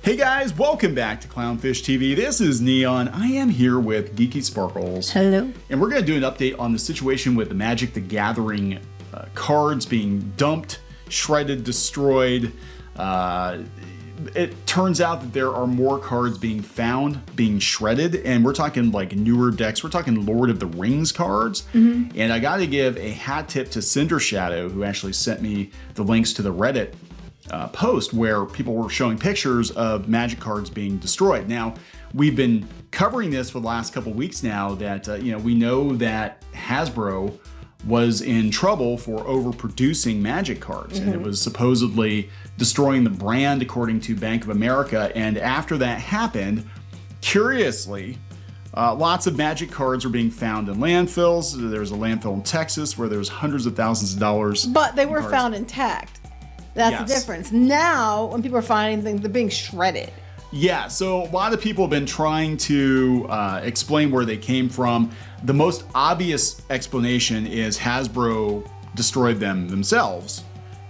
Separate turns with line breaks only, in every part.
Hey guys, welcome back to Clownfish TV. This is Neon. I am here with Geeky Sparkles.
Hello.
And we're going to do an update on the situation with the Magic the Gathering cards being dumped, shredded, destroyed. It turns out that there are more cards being found, being shredded, and we're talking like newer decks. We're talking Lord of the Rings cards. And I got to give a hat tip to Cinder Shadow, who actually sent me the links to the Reddit post where people were showing pictures of Magic cards being destroyed. Now, we've been covering this for the last couple weeks now that, we know that Hasbro was in trouble for overproducing Magic cards. And it was supposedly destroying the brand according to Bank of America. And after that happened, curiously, lots of Magic cards are being found in landfills. There's a landfill in Texas where there's hundreds of thousands of dollars.
But they were found intact. That's the difference. Now, when people are finding things, they're being shredded.
Yeah, so a lot of people have been trying to explain where they came from. The most obvious explanation is Hasbro destroyed them themselves.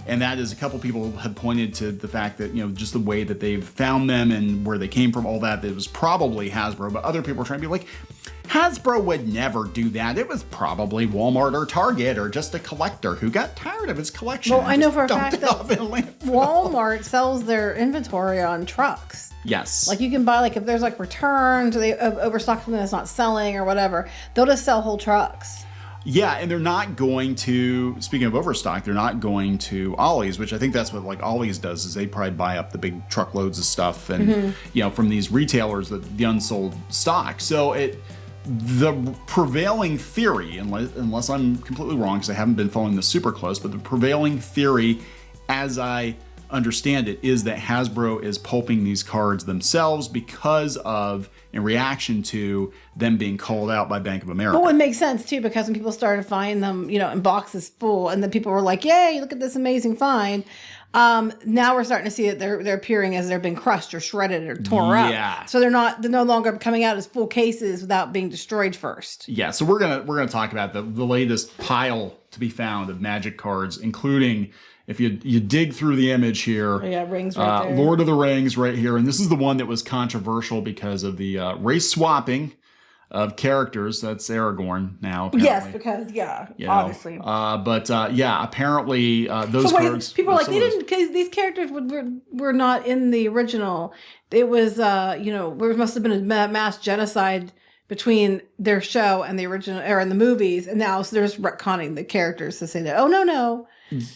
And that is, a couple people have pointed to the fact that, just the way that they've found them and where they came from, all that, it was probably Hasbro. But other people are trying to be like, Hasbro would never do that. It was probably Walmart or Target or just a collector who got tired of his collection.
Well, I know for a fact that Walmart sells their inventory on trucks.
Yes.
Like you can buy, like if there's like returns or they overstock something that's not selling or whatever, they'll just sell whole trucks.
Yeah, and they're not going to, speaking of overstock, they're not going to Ollie's, which I think that's what like Ollie's does, is they probably buy up the big truckloads of stuff and, from these retailers, the unsold stock. So the prevailing theory, unless I'm completely wrong, because I haven't been following this super close, but the prevailing theory, as I understand it, is that Hasbro is pulping these cards themselves because of, in reaction to them being called out by Bank of America.
Well, it makes sense too, because when people started finding them, in boxes full, and then people were like, "Yay, look at this amazing find." Now we're starting to see that they're appearing as they've been crushed or shredded or torn up. So they're no longer coming out as full cases without being destroyed first.
Yeah, so we're gonna talk about the latest pile to be found of Magic cards, including, if you dig through the image here,
rings right there.
Lord of the Rings right here, and this is the one that was controversial because of the race swapping of characters. That's Aragorn now. Apparently.
Yes, because obviously.
Apparently those cards.
People are like, they didn't, because these characters were not in the original. It was there must have been a mass genocide between their show and the original, or in the movies, and now they're just retconning the characters to say that, oh no.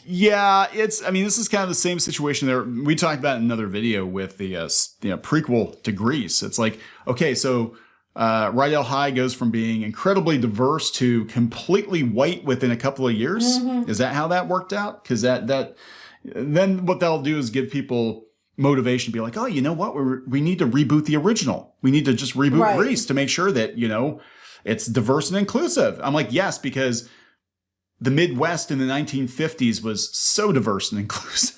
Yeah, this is kind of the same situation there. We talked about in another video with the prequel to Grease. It's like, okay, so Rydell High goes from being incredibly diverse to completely white within a couple of years. Is that how that worked out? Because then what that'll do is give people motivation to be like, oh, you know what? We need to reboot the original. We need to just reboot Grease to make sure that, it's diverse and inclusive. I'm like, yes, because the Midwest in the 1950s was so diverse and inclusive.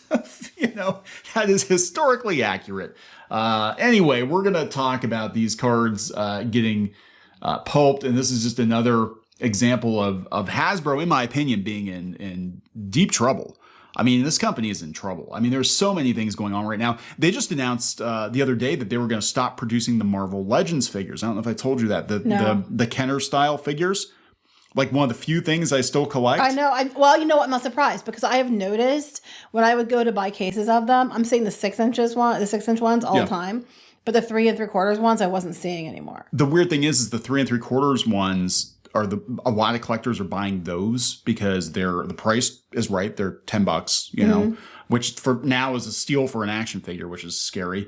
That is historically accurate. Anyway, we're going to talk about these cards getting pulped, and this is just another example of Hasbro, in my opinion, being in deep trouble. This company is in trouble. There's so many things going on right now. They just announced the other day that they were going to stop producing the Marvel Legends figures. I don't know if I told you that. The Kenner style figures. Like one of the few things I still collect.
I know. Well, you know what? I'm not surprised, because I have noticed when I would go to buy cases of them, I'm seeing the 6-inch ones all the time, but the 3 3/4 ones I wasn't seeing anymore.
The weird thing is the 3 3/4 ones are a lot of collectors are buying those because the price is right. They're $10, which for now is a steal for an action figure, which is scary.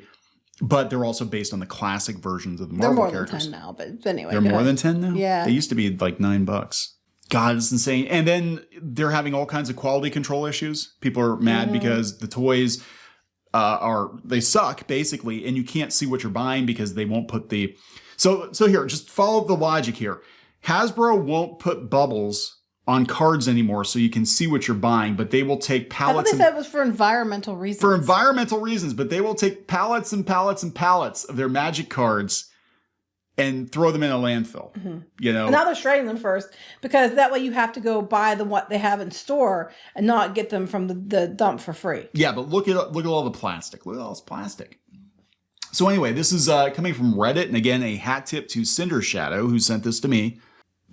But they're also based on the classic versions of the Marvel characters.
They're more than 10 now, but anyway.
They're more than 10 now?
Yeah.
They used to be like $9. God, it's insane. And then they're having all kinds of quality control issues. People are mad because the toys they suck, basically, and you can't see what you're buying because they won't put the... So here, just follow the logic here. Hasbro won't put bubbles on cards anymore so you can see what you're buying, but they will take pallets.
I thought they said it was for environmental reasons.
For environmental reasons, but they will take pallets and pallets and pallets of their Magic cards and throw them in a landfill. And
now they're shredding them first, because that way you have to go buy what they have in store and not get them from the dump for free.
Yeah, but look at all the plastic. Look at all this plastic. So anyway, this is coming from Reddit, and again, a hat tip to Cinder Shadow, who sent this to me.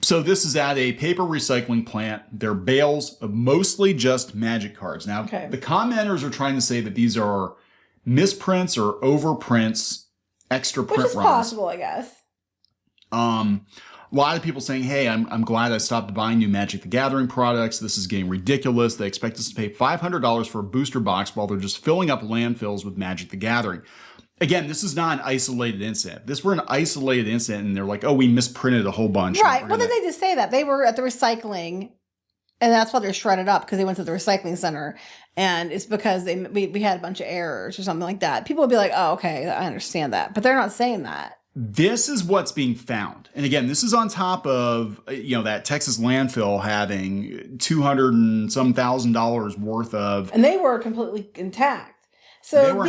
So this is at a paper recycling plant. They're bales of mostly just magic cards. Now, the commenters are trying to say that these are misprints or overprints, extra print runs.
Which is possible, I guess.
A lot of people saying, hey, I'm glad I stopped buying new Magic the Gathering products. This is getting ridiculous. They expect us to pay $500 for a booster box while they're just filling up landfills with Magic the Gathering. Again, this is not an isolated incident. If this were an isolated incident and they're like, oh, we misprinted a whole bunch.
Right. Well, then they just say that. They were at the recycling, and that's why they're shredded up, because they went to the recycling center. And it's because we had a bunch of errors or something like that. People would be like, oh, okay, I understand that. But they're not saying that.
This is what's being found. And again, this is on top of, that Texas landfill having $200 and some $1,000 worth of.
And they were completely intact. So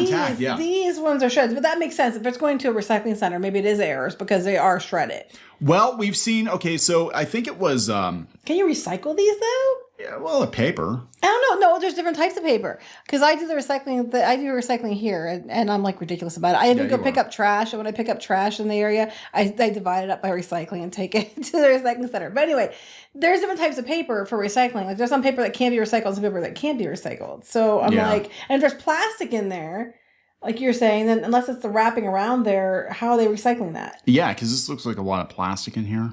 these ones are shredded, but that makes sense. If it's going to a recycling center, maybe it is errors because they are shredded.
Well, we've seen, so I think it was...
Can you recycle these though?
Yeah, well, a paper.
I don't know. No, there's different types of paper. Because I do the recycling. I do recycling here, and I'm like ridiculous about it. I even go pick up trash, and when I pick up trash in the area, I divide it up by recycling and take it to the recycling center. But anyway, there's different types of paper for recycling. Like there's some paper that can be recycled, and some paper that can't be recycled. So I'm like, and if there's plastic in there, like you're saying, then unless it's the wrapping around there, how are they recycling that?
Yeah, because this looks like a lot of plastic in here.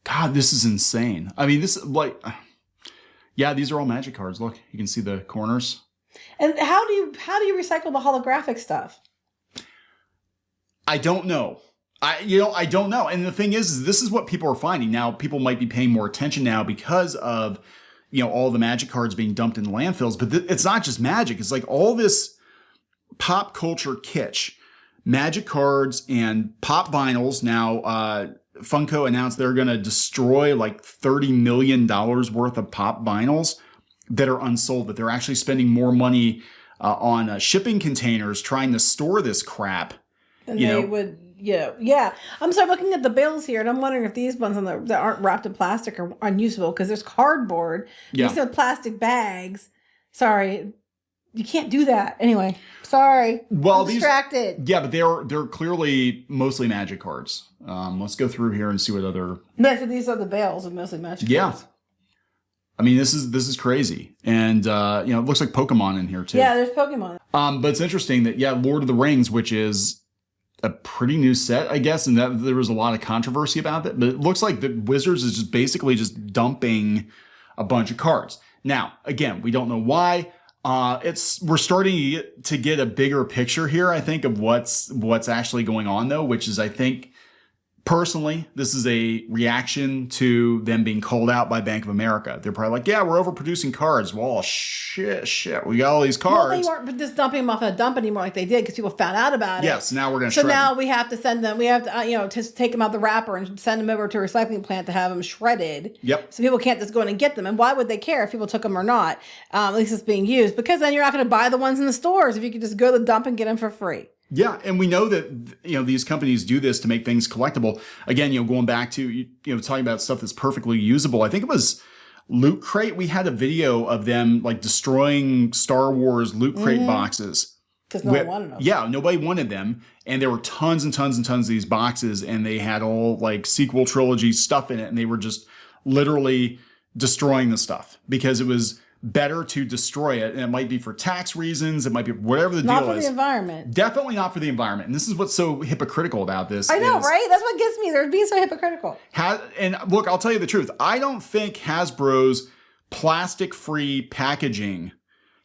God, this is insane. I mean, this these are all magic cards. Look, you can see the corners.
And how do you recycle the holographic stuff?
I don't know. I don't know. And the thing is this is what people are finding. Now, people might be paying more attention now because of, all the magic cards being dumped in landfills. But it's not just magic. It's like all this pop culture kitsch. Magic cards and pop vinyls. Now, Funko announced they're going to destroy like $30 million worth of pop vinyls that are unsold, that they're actually spending more money on shipping containers trying to store this crap.
Than they would, yeah. I'm sorry, looking at the bills here, and I'm wondering if these ones that aren't wrapped in plastic are unusable, because there's cardboard. Yeah. You see plastic bags. Sorry. You can't do that. Anyway, sorry. Well, I'm distracted.
But they're clearly mostly magic cards. Let's go through here and see what other.
No, so these are the bales of mostly magic cards.
Yeah. I mean, this is crazy, and it looks like Pokemon in here too.
Yeah, there's Pokemon.
But it's interesting that Lord of the Rings, which is a pretty new set, I guess, and that there was a lot of controversy about it. But it looks like the Wizards is just basically just dumping a bunch of cards. Now, again, we don't know why. We're starting to get a bigger picture here, I think, of what's actually going on, though, which is, I think, personally, this is a reaction to them being called out by Bank of America. They're probably like, we're overproducing cards. Well, shit, we got all these cards.
Well, they weren't just dumping them off a dump anymore like they did because people found out about it.
Yes, now we're going to shred
now
them.
We have to send them, we have to, to take them out the wrapper and send them over to a recycling plant to have them shredded.
Yep.
So people can't just go in and get them. And why would they care if people took them or not? At least it's being used. Because then you're not going to buy the ones in the stores if you could just go to the dump and get them for free.
Yeah, and we know that these companies do this to make things collectible. Again, going back to talking about stuff that's perfectly usable. I think it was Loot Crate. We had a video of them like destroying Star Wars Loot Crate boxes
because no one wanted them.
Yeah, nobody wanted them, and there were tons and tons and tons of these boxes, and they had all like sequel trilogy stuff in it, and they were just literally destroying the stuff because it was better to destroy it. And it might be for tax reasons. It might be whatever the deal is.
Not for the environment.
Definitely not for the environment. And this is what's so hypocritical about this.
I know, right? That's what gets me. They're being so hypocritical.
And look, I'll tell you the truth. I don't think Hasbro's plastic-free packaging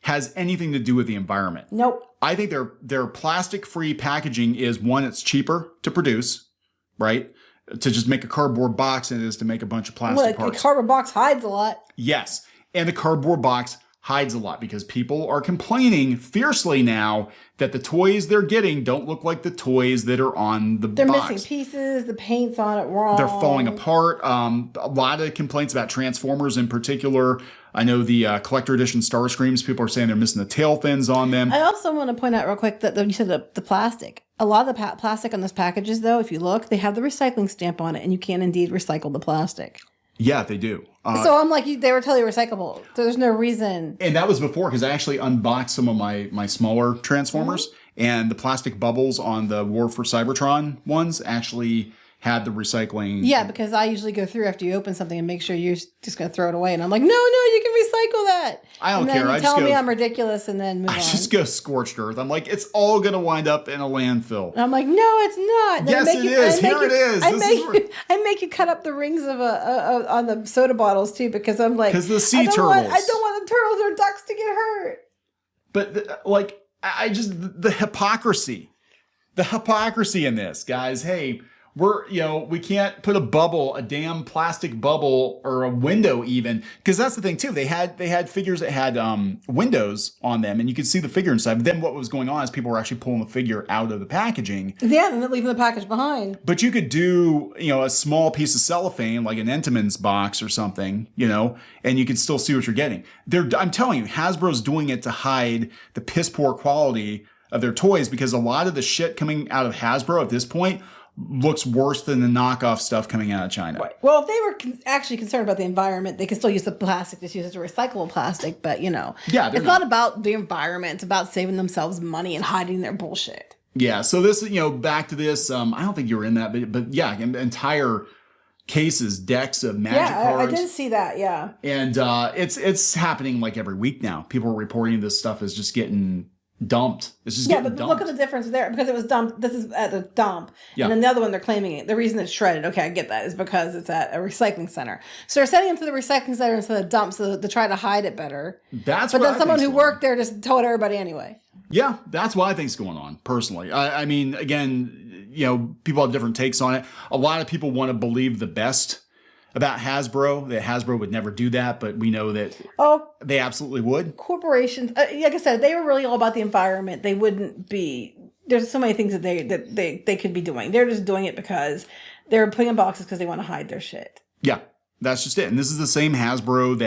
has anything to do with the environment.
Nope.
I think their plastic-free packaging is, one, it's cheaper to produce, right? To just make a cardboard box than it is to make a bunch of plastic parts.
A cardboard box hides a lot.
Yes. And the cardboard box hides a lot because people are complaining fiercely now that the toys they're getting don't look like the toys that are on the box.
They're missing pieces. The paint's on it wrong.
They're falling apart. A lot of complaints about Transformers in particular. I know the collector edition Starscreams, people are saying they're missing the tail fins on them.
I also want to point out real quick that you said the plastic. A lot of the plastic on those packages, though, if you look, they have the recycling stamp on it, and you can indeed recycle the plastic.
Yeah, they do.
So I'm like, they were totally recyclable. So there's no reason.
And that was before, because I actually unboxed some of my smaller Transformers, and the plastic bubbles on the War for Cybertron ones actually had the recycling.
Yeah, because I usually go through after you open something and make sure you're just going to throw it away. And I'm like, no, you can recycle that.
I don't
and
care.
Then
I
you
just
tell me
go,
I'm ridiculous and then move on.
I just go scorched earth. I'm like, it's all going to wind up in a landfill.
And I'm like, no, it's not. Then
yes, it is. Here it is.
I make you cut up the rings of on the soda bottles too, because I'm like,
because the sea turtles.
I don't want the turtles or ducks to get hurt.
But the hypocrisy in this, guys. Hey, we can't put a damn plastic bubble or a window even, because that's the thing too. They had figures that had windows on them, and you could see the figure inside. But then what was going on is people were actually pulling the figure out of the packaging.
Yeah, and then leaving the package behind.
But you could do, a small piece of cellophane, like an Entenmann's box or something, and you could still see what you're getting. I'm telling you, Hasbro's doing it to hide the piss poor quality of their toys, because a lot of the shit coming out of Hasbro at this point looks worse than the knockoff stuff coming out of China.
Right. Well, if they were actually concerned about the environment, they can still use the plastic, just use it as a recyclable plastic. But,
yeah,
it's not about the environment. It's about saving themselves money and hiding their bullshit.
Yeah. So this, back to this, I don't think you were in that, but yeah, entire cases, decks of Magic cards.
I did see that. Yeah.
And it's happening like every week now. People are reporting this stuff is just getting dumped. It's just getting dumped.
Look at the difference there, because it was dumped. This is at the dump, and then the other one they're claiming it. The reason it's shredded, okay, I get that, is because it's at a recycling center. So they're sending them to the recycling center instead of dump, so to try to hide it better.
But
then someone who worked there just told everybody anyway.
Yeah, that's what I think's going on personally. I mean, again, people have different takes on it. A lot of people want to believe the best about Hasbro, that Hasbro would never do that, but we know that they absolutely would.
Corporations, like I said, they were really all about the environment. They wouldn't be. There's so many things that they could be doing. They're just doing it because they're putting in boxes because they want to hide their shit.
Yeah, that's just it. And this is the same Hasbro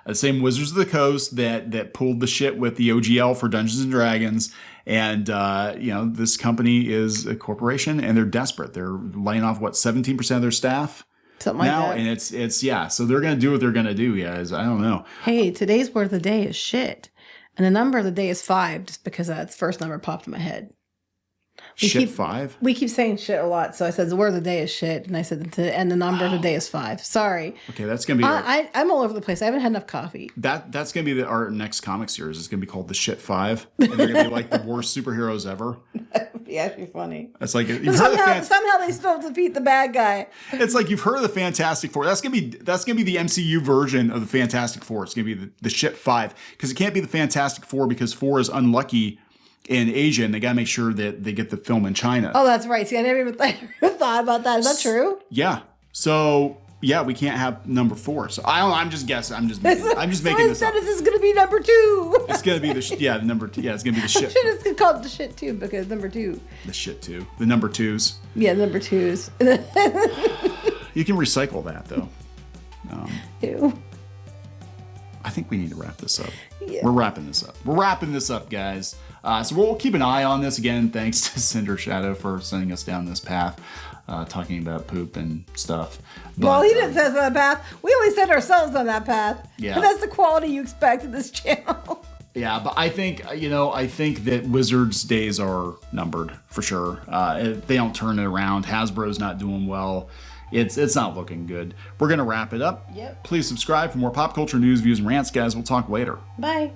the same Wizards of the Coast that pulled the shit with the OGL for Dungeons and Dragons. And, this company is a corporation, and they're desperate. They're laying off 17% of their staff.
Something
now,
like that.
And it's so they're going to do what they're going to do, guys. I don't know.
Hey, today's word of the day is shit. And the number of the day is 5, just because that first number popped in my head.
Shit 5?
We keep saying shit a lot. So I said the word of the day is shit. And I said, and the number of the day is 5. Sorry.
Okay, that's going to be...
I'm all over the place. I haven't had enough coffee.
That's going to be our next comic series. It's going to be called The Shit 5. And they're going to be like the worst superheroes ever.
That would be actually funny.
It's like...
Somehow they still defeat the bad guy.
It's like, you've heard of the Fantastic Four. That's going to be the MCU version of the Fantastic Four. It's going to be the Shit 5. Because it can't be the Fantastic Four, because 4 is unlucky in Asia, and they got to make sure that they get the film in China.
Oh, that's right. See, I never even thought about that. Is that true?
Yeah. So, yeah, we can't have number 4. So, I don't know. I'm just guessing. I'm just making this up.
This is going to be number 2.
It's going to be the number 2. Yeah, it's going to be the shit.
It's called the shit 2, because number 2.
The shit 2. The number 2s.
Yeah, number 2s.
You can recycle that, though.
Ew.
I think we need to wrap this up.
Yeah.
We're wrapping this up, guys. So we'll keep an eye on this. Again, thanks to Cinder Shadow for sending us down this path, talking about poop and stuff. But,
well, he didn't send us on that path. We only sent ourselves on that path.
Yeah.
And that's the quality you expect in this channel.
Yeah, but I think that Wizards' days are numbered for sure. If they don't turn it around, Hasbro's not doing well. It's not looking good. We're going to wrap it up.
Yep.
Please subscribe for more pop culture news, views, and rants, guys. We'll talk later.
Bye.